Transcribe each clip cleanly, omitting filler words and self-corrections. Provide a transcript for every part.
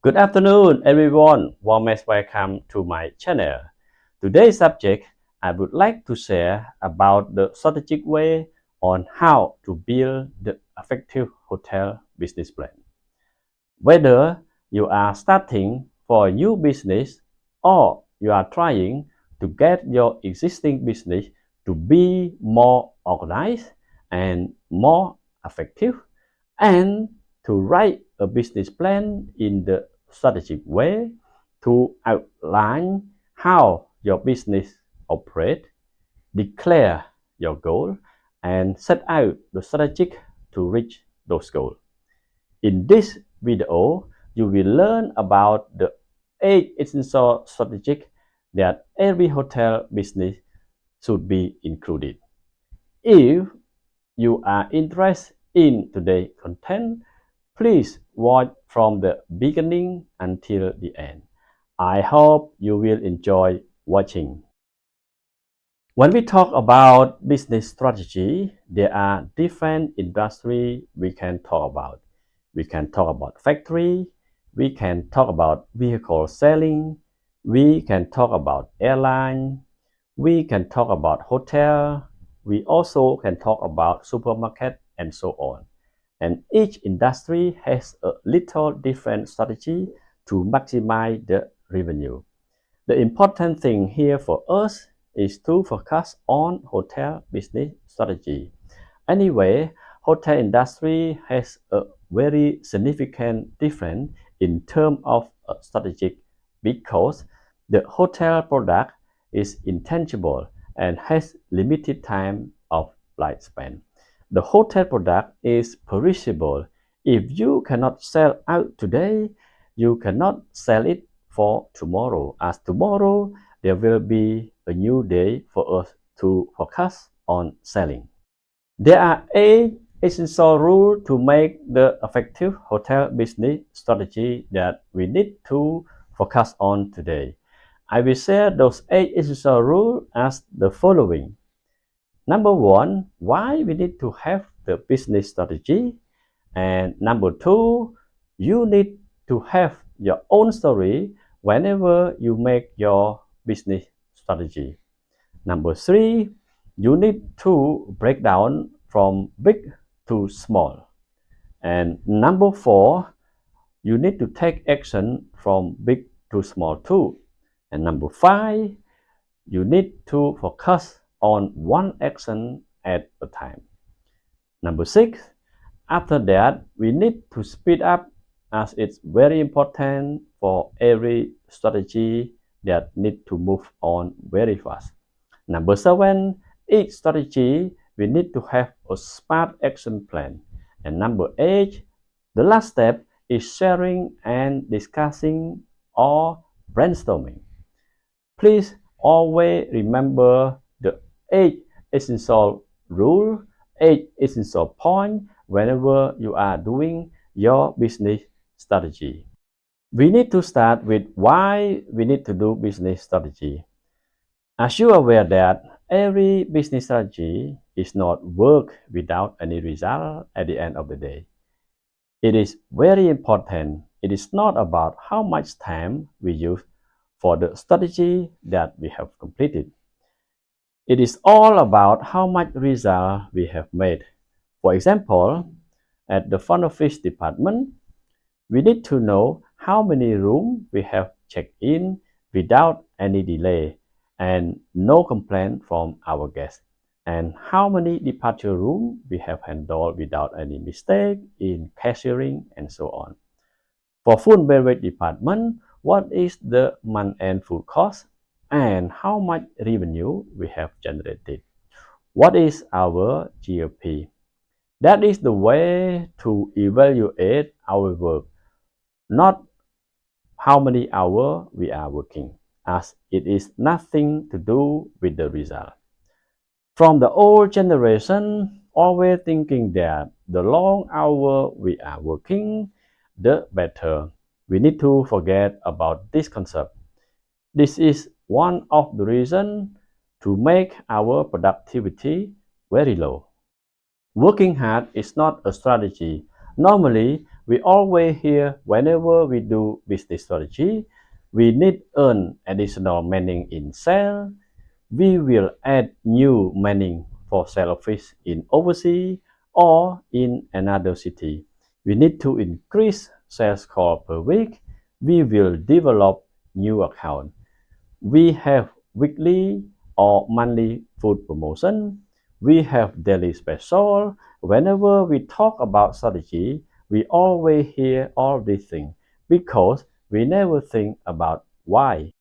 Good afternoon, everyone. Warmest welcome to my channel. Today's subject, I would like to share about the strategic way on how to build the effective hotel business plan. Whether you are starting for a new business or you are trying to get your existing business to be more organized and more effective, and to write a business plan in the strategic way to outline how your business operates, declare your goal, and set out the strategy to reach those goals. In this video, you will learn about the 8 essential strategies that every hotel business should be included. If you are interested in today's content, please watch from the beginning until the end. I hope you will enjoy watching. When we talk about business strategy, there are different industries we can talk about. We can talk about factory, we can talk about vehicle selling, we can talk about airline, we can talk about hotel, we also can talk about supermarket and so on. And each industry has a little different strategy to maximize the revenue. The important thing here for us is to focus on hotel business strategy. Anyway, hotel industry has a very significant difference in terms of strategy because the hotel product is intangible and has limited time of lifespan. The hotel product is perishable. If you cannot sell out today, you cannot sell it for tomorrow, as tomorrow there will be a new day for us to focus on selling. There are 8 essential rules to make the effective hotel business strategy that we need to focus on today. I will share those 8 essential rules as the following. Number 1, why we need to have the business strategy. And number 2, you need to have your own story whenever you make your business strategy. Number 3, you need to break down from big to small. And number 4, you need to take action from big to small too. And number 5, you need to focus on one action at a time. Number 6, after that, we need to speed up as it's very important for every strategy that need to move on very fast. Number 7, each strategy we need to have a smart action plan. And number 8, the last step is sharing and discussing or brainstorming. Please always remember the 8 essential rules, 8 essential points whenever you are doing your business strategy. We need to start with why we need to do business strategy. As you are aware that every business strategy is not work without any result at the end of the day. It is very important. It is not about how much time we use for the strategy that we have completed. It is all about how much result we have made. For example, at the front office department, we need to know how many rooms we have checked in without any delay and no complaint from our guests, and how many departure rooms we have handled without any mistake in cashiering and so on. For food beverage department, what is the month-end food cost and how much revenue we have generated? What is our GOP? That is the way to evaluate our work, not how many hours we are working, as it is nothing to do with the result. From the old generation, always thinking that the long hour we are working, the better. We need to forget about this concept. This is one of the reasons to make our productivity very low. Working hard is not a strategy. Normally, We always hear whenever we do business strategy, we need earn additional meaning in sale. We will add new meaning for sale office in overseas or in another city. We need to increase sales call per week. We will develop new account. We have weekly or monthly food promotion. We have daily special. Whenever we talk about strategy, we always hear all these things because we never think about why.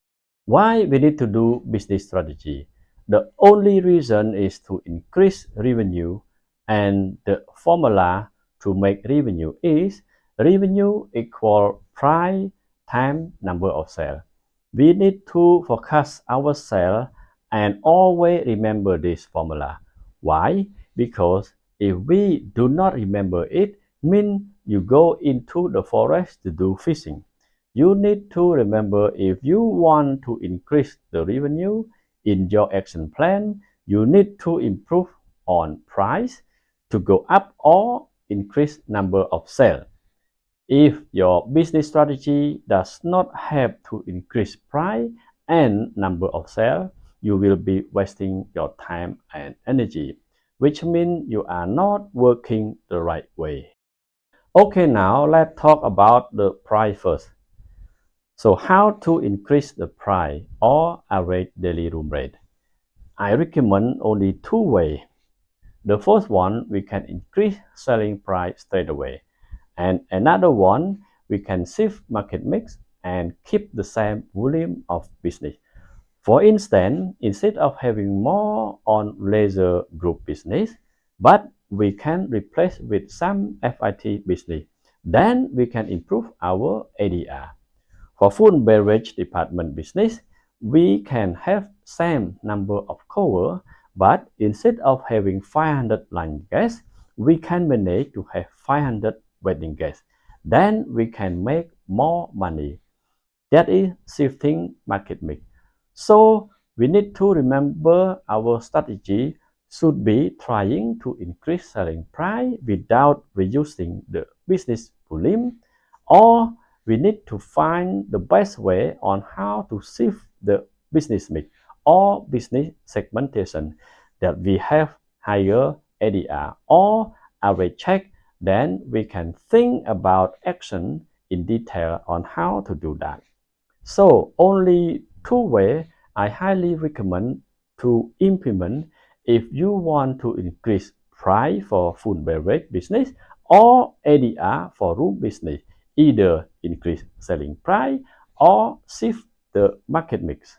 Why we need to do business strategy? The only reason is to increase revenue, and the formula to make revenue is revenue equal price times number of sales. We need to focus our sales and always remember this formula. Why? Because if we do not remember it, means you go into the forest to do fishing. You need to remember if you want to increase the revenue in your action plan, you need to improve on price to go up or increase number of sales. If your business strategy does not have to increase price and number of sales, you will be wasting your time and energy, which means you are not working the right way. Okay, now let's talk about the price first. So how to increase the price or average daily room rate? I recommend only two ways. The first one, we can increase selling price straight away. And another one, we can shift market mix and keep the same volume of business. For instance, instead of having more on leisure group business, but we can replace with some FIT business, then we can improve our ADR. For food and beverage department business, we can have same number of cover, but instead of having 500 lunch guests, we can manage to have 500 wedding guests. Then we can make more money. That is shifting market mix. So we need to remember our strategy should be trying to increase selling price without reducing the business volume, or we need to find the best way on how to shift the business mix or business segmentation that we have higher ADR or average check. Then we can think about action in detail on how to do that. So only two ways I highly recommend to implement if you want to increase price for food and beverage business or ADR for room business. Either increase selling price or shift the market mix.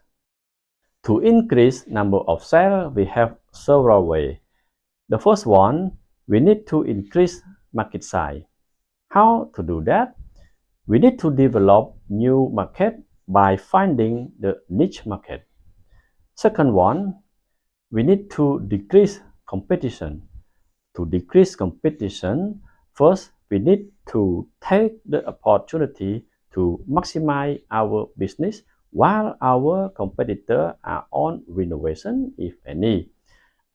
To increase number of sales, we have several ways. The first one, we need to increase market size. How to do that? We need to develop new market by finding the niche market. Second one, we need to decrease competition. To decrease competition, first we need to take the opportunity to maximize our business while our competitors are on renovation, if any.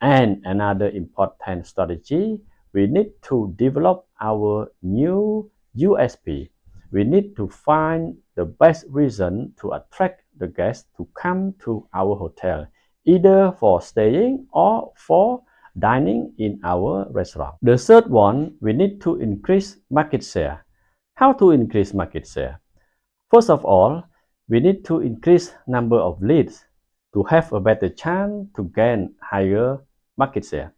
And another important strategy, we need to develop our new USP. We need to find the best reason to attract the guests to come to our hotel, either for staying or for dining in our restaurant. The third one, we need to increase market share. How to increase market share? First of all, we need to increase number of leads to have a better chance to gain higher market share.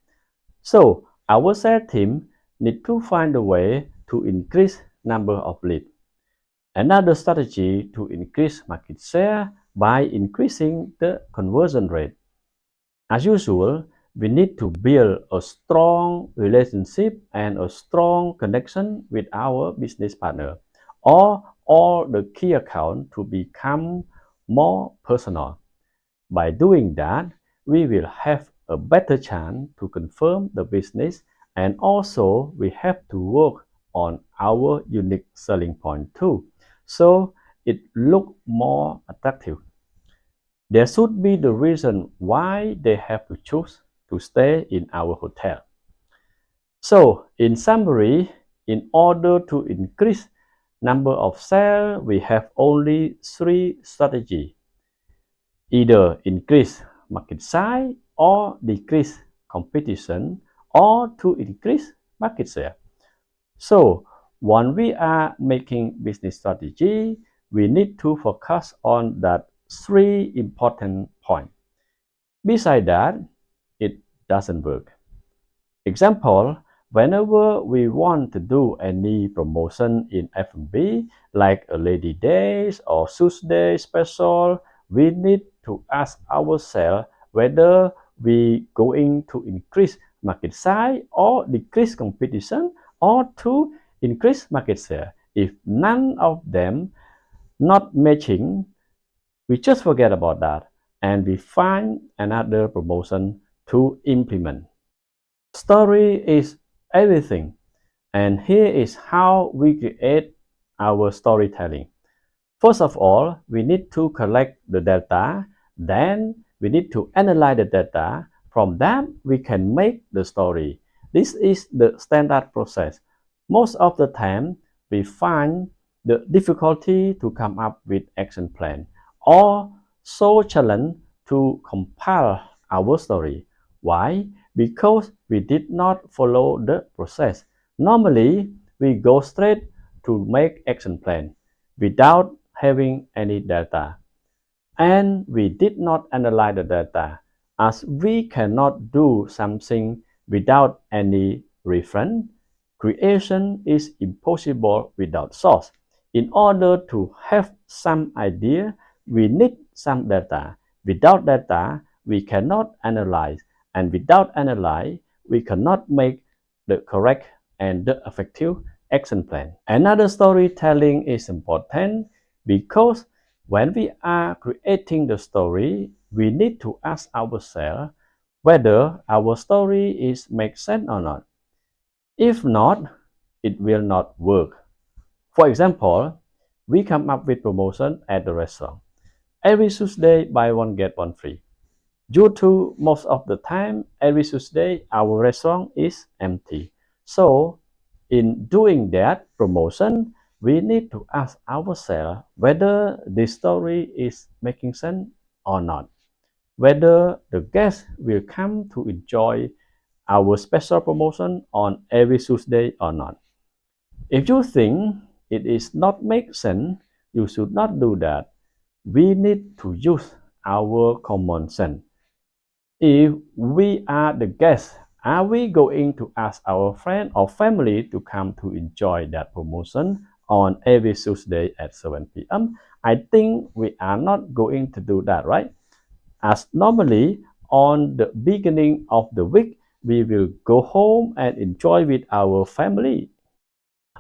So our sales team need to find a way to increase number of leads. Another strategy to increase market share by increasing the conversion rate. As usual, we need to build a strong relationship and a strong connection with our business partner or all the key account to become more personal. By doing that, we will have a better chance to confirm the business, and also we have to work on our unique selling point too, so it look more attractive. There should be the reason why they have to choose to stay in our hotel. So in summary, in order to increase number of sales, we have only three strategies: either increase market size or decrease competition or to increase market share. So when we are making business strategy, we need to focus on that three important points. Besides that, it doesn't work. Example, whenever we want to do any promotion in F&B, like a Lady Days or Tuesday special, we need to ask ourselves whether we going to increase market size or decrease competition or to increase market share. If none of them not matching, we just forget about that and we find another promotion to implement. Story is everything, and here is how we create our storytelling. First of all, we need to collect the data, then we need to analyze the data. From that, we can make the story. This is the standard process. Most of the time, we find the difficulty to come up with action plan or so challenge to compile our story. Why? Because we did not follow the process. Normally, we go straight to make action plan without having any data. And we did not analyze the data as we cannot do something without any reference. Creation is impossible without source. In order to have some idea, we need some data. Without data, we cannot analyze, and without analyze, we cannot make the correct and the effective action plan. Another storytelling is important because when we are creating the story, we need to ask ourselves whether our story is make sense or not. If not, it will not work. For example, we come up with promotion at the restaurant. Every Tuesday, buy one get one free. Due to most of the time, every Tuesday, our restaurant is empty. So, in doing that promotion, we need to ask ourselves whether this story is making sense or not, whether the guests will come to enjoy our special promotion on every Tuesday or not. If you think it is not make sense, you should not do that. We need to use our common sense. If we are the guests, are we going to ask our friend or family to come to enjoy that promotion on every Tuesday at 7 p.m.? I think we are not going to do that, right? As normally on the beginning of the week, we will go home and enjoy with our family.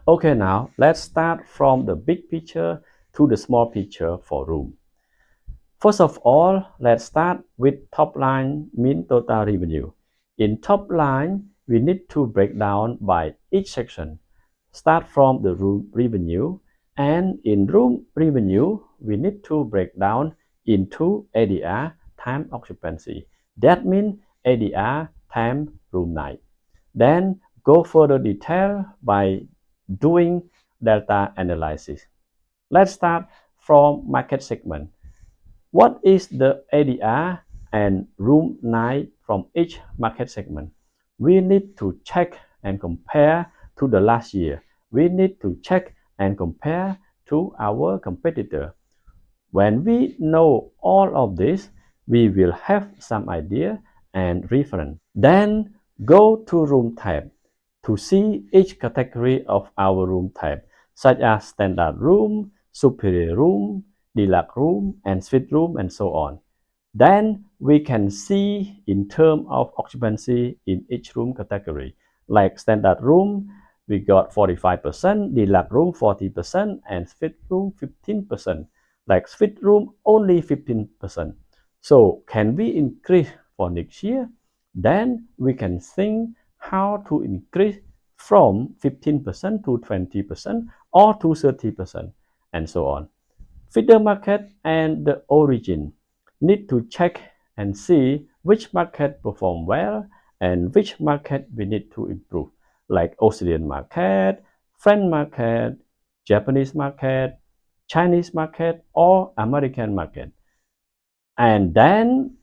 Okay, now let's start from the big picture to the small picture for room. First of all, let's start with top line mean total revenue. In top line, we need to break down by each section. Start from the room revenue, and in room revenue, we need to break down into ADR times occupancy. That means ADR times room night. Then go further detail by doing data analysis. Let's start from market segment. What is the ADR and room night from each market segment? We need to check and compare to the last year. We need to check and compare to our competitor. When we know all of this, we will have some idea and reference. Then go to room type to see each category of our room type, such as standard room, superior room, deluxe room, and suite room, and so on. Then we can see in terms of occupancy in each room category. Like standard room, we got 45%, deluxe room 40%, and suite room 15%. Like suite room only 15%. So can we increase for next year? Then we can think how to increase from 15% to 20% or to 30% and so on. Feeder market and the origin need to check and see which market perform well and which market we need to improve, like Australian market, French market, Japanese market, Chinese market, or American market. And then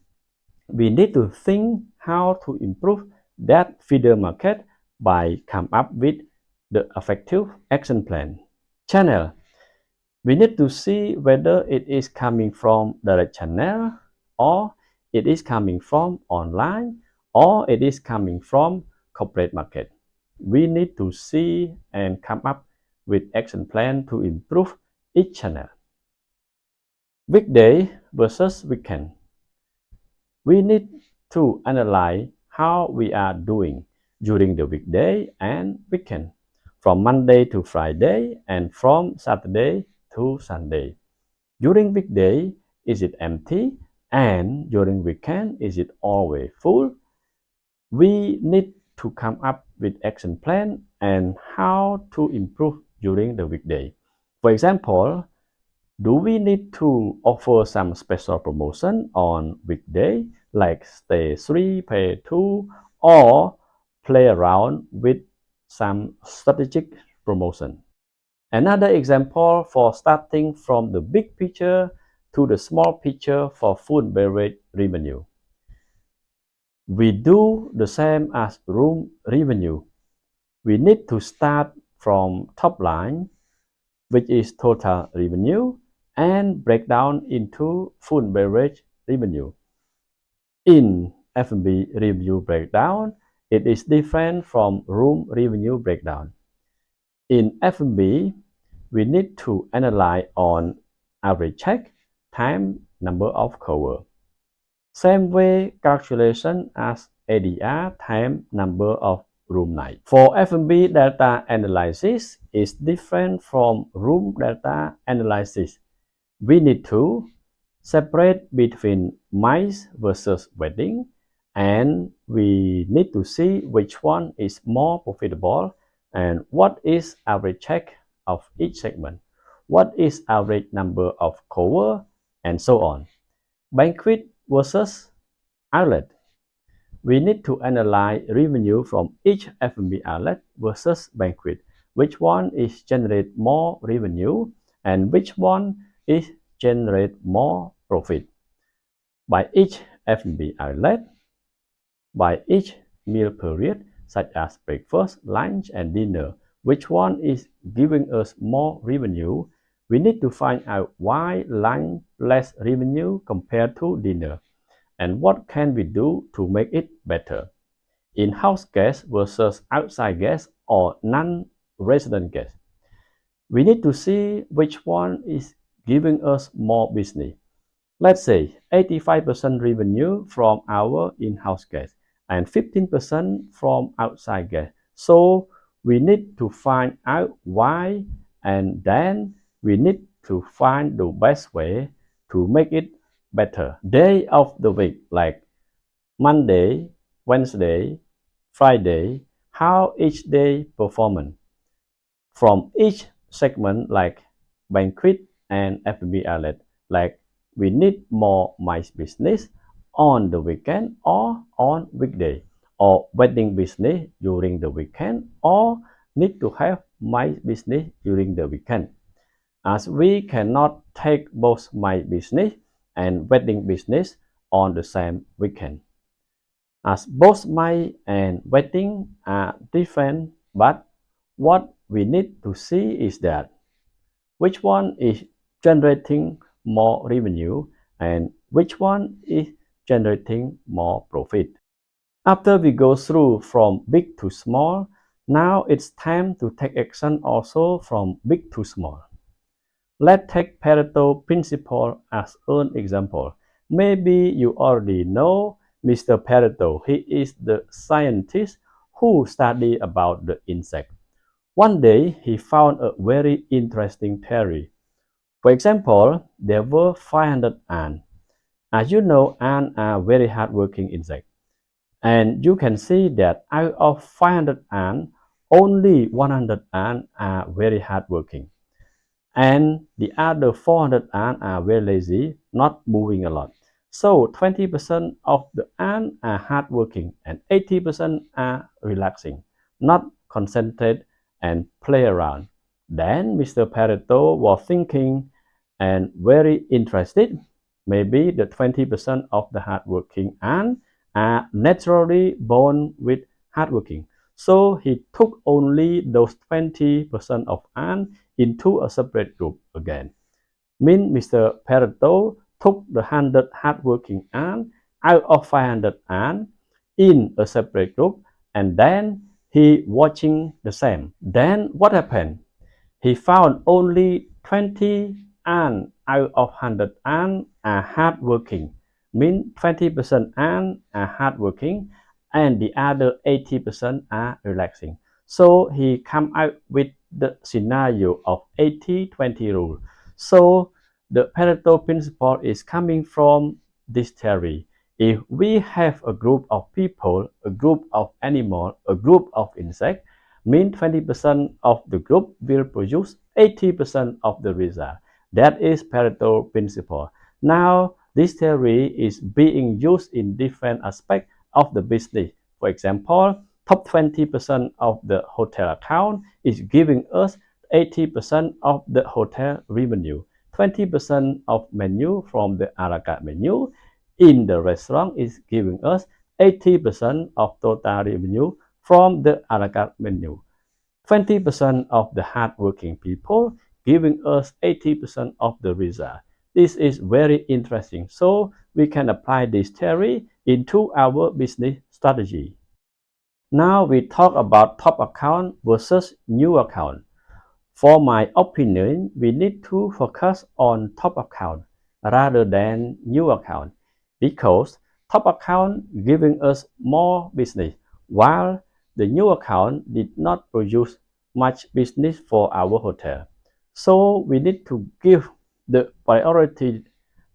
we need to think how to improve that feeder market by come up with the effective action plan. Channel. We need to see whether it is coming from direct channel or it is coming from online or it is coming from corporate market. We need to see and come up with action plan to improve each channel. Weekday versus weekend. We need to analyze how we are doing during the weekday and weekend, from Monday to Friday and from Saturday to Sunday. During weekday, is it empty? And during weekend, is it always full? We need to come up with action plan and how to improve during the weekday. For example, do we need to offer some special promotion on weekday, like stay 3, pay 2, or play around with some strategic promotion? Another example for starting from the big picture to the small picture for food beverage revenue. We do the same as room revenue. We need to start from top line, which is total revenue, and break down into food beverage revenue. In F&B revenue breakdown, it is different from room revenue breakdown. In F&B, we need to analyze on average check, time, number of cover. Same way calculation as ADR, time, number of room night. For F&B data analysis is different from room data analysis. We need to separate between MICE versus wedding, and we need to see which one is more profitable and what is average check of each segment, what is average number of cover, and so on. Banquet versus outlet. We need to analyze revenue from each F&B outlet versus banquet. Which one is generate more revenue and which one is generate more profit. By each F&B outlet, by each meal period, such as breakfast, lunch, and dinner, which one is giving us more revenue? We need to find out why lunch less revenue compared to dinner, and what can we do to make it better. In-house guests versus outside guests or non-resident guests. We need to see which one is giving us more business. Let's say 85% revenue from our in-house guests and 15% from outside guests. So we need to find out why, and then we need to find the best way to make it better. Day of the week, like Monday, Wednesday, Friday, how each day performance. From each segment like banquet and F&B outlet, like we need more MICE business on the weekend or on weekday, or wedding business during the weekend, or need to have MICE business during the weekend. As we cannot take both MICE business and wedding business on the same weekend. As both MICE and wedding are different, but what we need to see is that which one is generating more revenue and which one is generating more profit. After we go through from big to small, now it's time to take action also from big to small. Let's take Paral Principle as an example. Maybe you already know Mr. Paral. He is the scientist who study about the insect. One day, he found a very interesting theory. For example, there were 500 ants. As you know, ants are very hardworking insects. And you can see that out of 500 ants, only 100 ants are very hardworking. And the other 400 ants are very lazy, not moving a lot. So 20% of the ants are hardworking and 80% are relaxing, not concentrated and play around. Then Mr. Pareto was thinking and very interested. Maybe the 20% of the hardworking ant are naturally born with hardworking. So he took only those 20% of ants into a separate group again. Mean Mr. Pareto took the 100 hardworking ants out of 500 ants in a separate group, and then he watching the same. Then what happened? He found only 20 ants out of 100 ants are hardworking. Mean 20% ants are hardworking and the other 80% are relaxing. So he come out with the scenario of 80-20 rule. So the Pareto principle is coming from this theory. If we have a group of people, a group of animals, a group of insects, mean 20% of the group will produce 80% of the result. That is Pareto principle. Now, this theory is being used in different aspects of the business. For example, top 20% of the hotel account is giving us 80% of the hotel revenue. 20% of menu from the a la carte menu in the restaurant is giving us 80% of total revenue from the a la carte menu. 20% of the hardworking people giving us 80% of the result. This is very interesting. So we can apply this theory into our business strategy. Now we talk about top account versus new account. For my opinion, we need to focus on top account rather than new account because top account giving us more business while the new account did not produce much business for our hotel. So we need to give the priority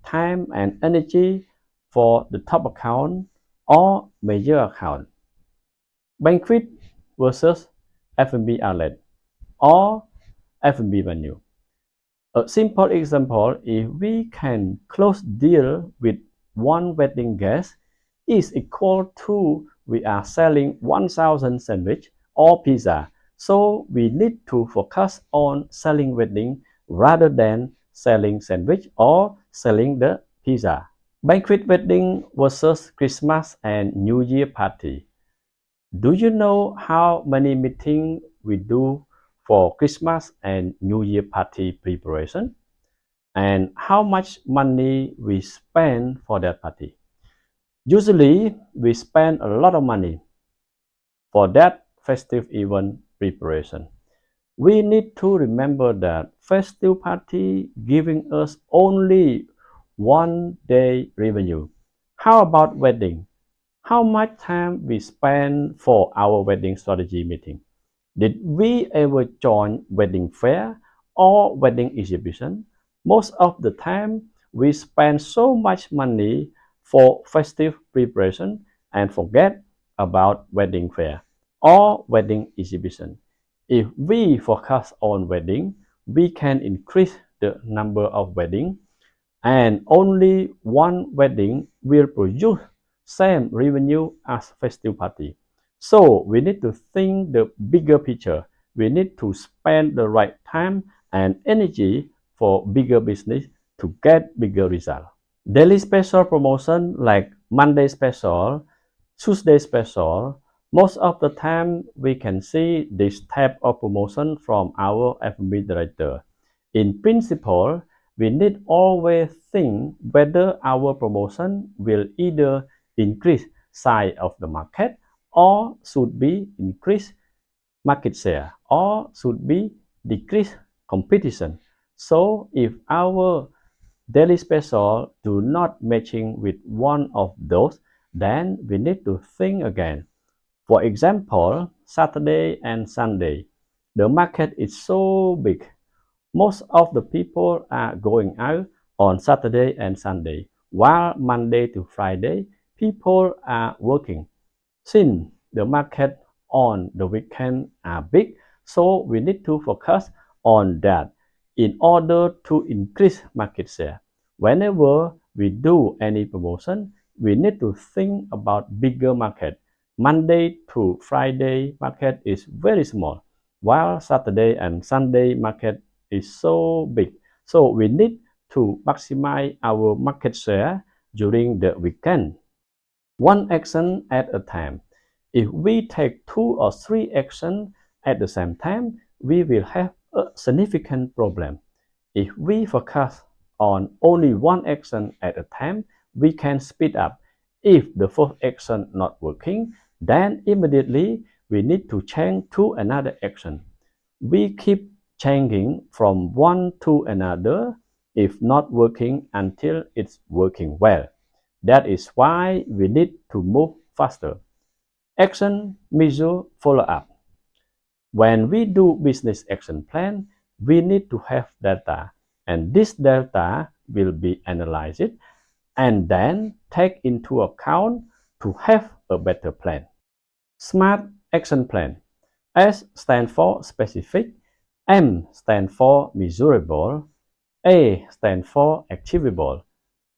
time and energy for the top account or major account. Banquet versus F&B outlet or F&B venue. A simple example, if we can close deal with one wedding guest is equal to we are selling 1,000 sandwich or pizza. So we need to focus on selling wedding rather than selling sandwich or selling the pizza. Banquet wedding versus Christmas and New Year party. Do you know how many meetings we do for Christmas and New Year party preparation? And how much money we spend for that party? Usually, we spend a lot of money for that festive event preparation. We need to remember that festive party giving us only 1 day revenue. How about wedding? How much time we spend for our wedding strategy meeting? Did we ever join wedding fair or wedding exhibition? Most of the time, we spend so much money for festive preparation and forget about wedding fair or wedding exhibition. If we focus on wedding, we can increase the number of weddings and only one wedding will produce same revenue as festive party. So we need to think the bigger picture. We need to spend the right time and energy for bigger business to get bigger result. Daily special promotion like Monday special, Tuesday special, most of the time we can see this type of promotion from our F&B director. In principle, we need always think whether our promotion will either increase size of the market or should be increase market share or should be decrease competition. So if our daily special do not matching with one of those, then we need to think again. For example, Saturday and Sunday, the market is so big. Most of the people are going out on Saturday and Sunday, while Monday to Friday, people are working. Since the market on the weekend are big, so we need to focus on that in order to increase market share. Whenever we do any promotion, we need to think about bigger market. Monday to Friday market is very small. while Saturday and Sunday market is so big. So we need to maximize our market share during the weekend. One action at a time. If we take 2 or 3 actions at the same time, we will have a significant problem. If we focus on only one action at a time, we can speed up. If the first action not working, then immediately we need to change to another action. We keep changing from one to another if not working until it's working well. That is why we need to move faster. Action, measure, follow up. When we do business action plan, we need to have data, and this data will be analyzed and then take into account to have a better plan. SMART action plan. S stands for specific, M stands for measurable, A stands for achievable,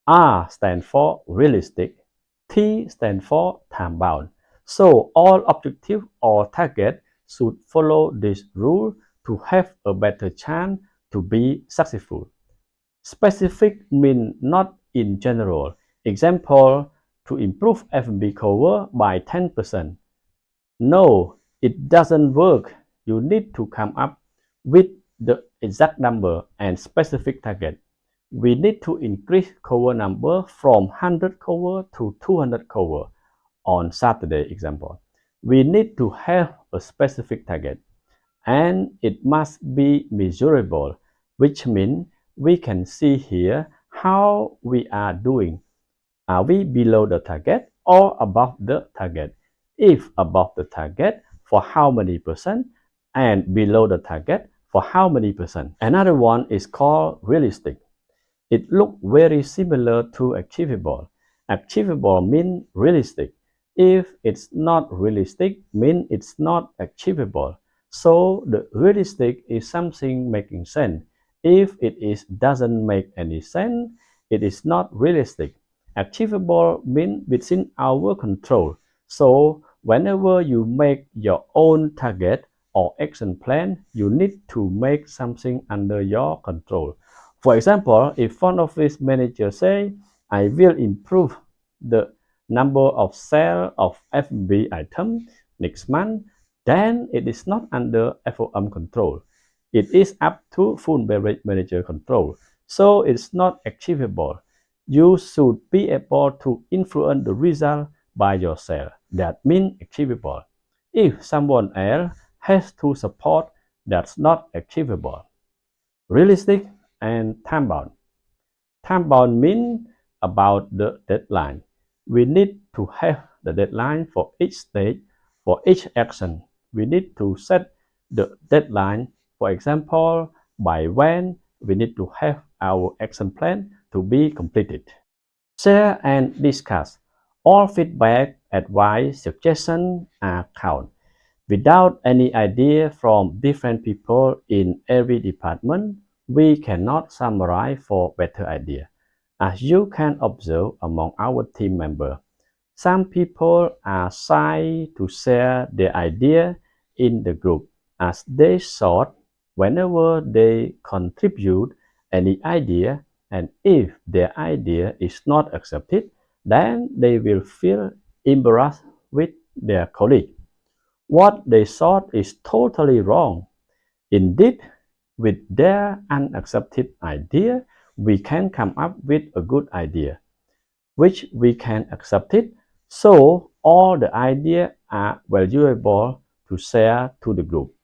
R stands for realistic, T stands for time bound. So all objective or target should follow this rule to have a better chance to be successful. Specific means not in general. Example, to improve F&B cover by 10%. No, it doesn't work. You need to come up with the exact number and specific target. We need to increase cover number from 100 cover to 200 cover on Saturday example. We need to have a specific target and it must be measurable, which means we can see here how we are doing. Are we below the target or above the target? If above the target, for how many percent? And below the target, for how many percent? Another one is called realistic. It looks very similar to achievable. Achievable means realistic. If it's not realistic, means it's not achievable. So the realistic is something making sense. If doesn't make any sense, it is not realistic. Achievable means within our control. So whenever you make your own target or action plan, you need to make something under your control. For example, if front office manager say, I will improve the number of sale of F&B item next month, then it is not under FOM control. It is up to full beverage manager control. So it's not achievable. You should be able to influence the result by yourself. That means achievable. If someone else has to support, that's not achievable. Realistic and time bound. Time bound means about the deadline. We need to have the deadline for each stage, for each action. We need to set the deadline. For example, by when we need to have our action plan to be completed. Share and discuss. All feedback, advice, suggestions are count. Without any idea from different people in every department, we cannot summarize for better idea. As you can observe among our team members, some people are shy to share their idea in the group as they thought whenever they contribute any idea and if their idea is not accepted, then they will feel embarrassed with their colleague. What they thought is totally wrong. Indeed, with their unaccepted idea, we can come up with a good idea, which we can accept it. So all the ideas are valuable to share to the group.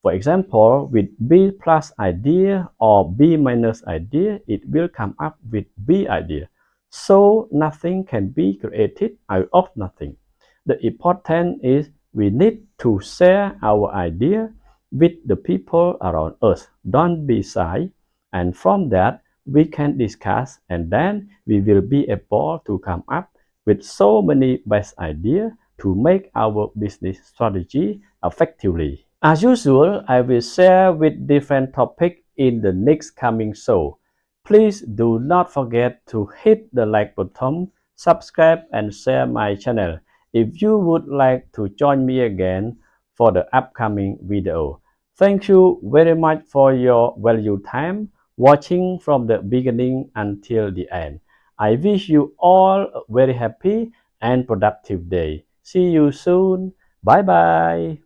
For example, with B plus idea or B minus idea, it will come up with B idea. So nothing can be created out of nothing. The important is we need to share our idea with the people around us. Don't be shy. And from that, we can discuss and then we will be able to come up with so many best ideas to make our business strategy effectively. As usual, I will share with different topics in the next coming show. Please do not forget to hit the like button, subscribe and share my channel. If you would like to join me again for the upcoming video, Thank you very much for your valuable time watching from the beginning until the end. I wish you all a very happy and productive day. See you soon. Bye bye.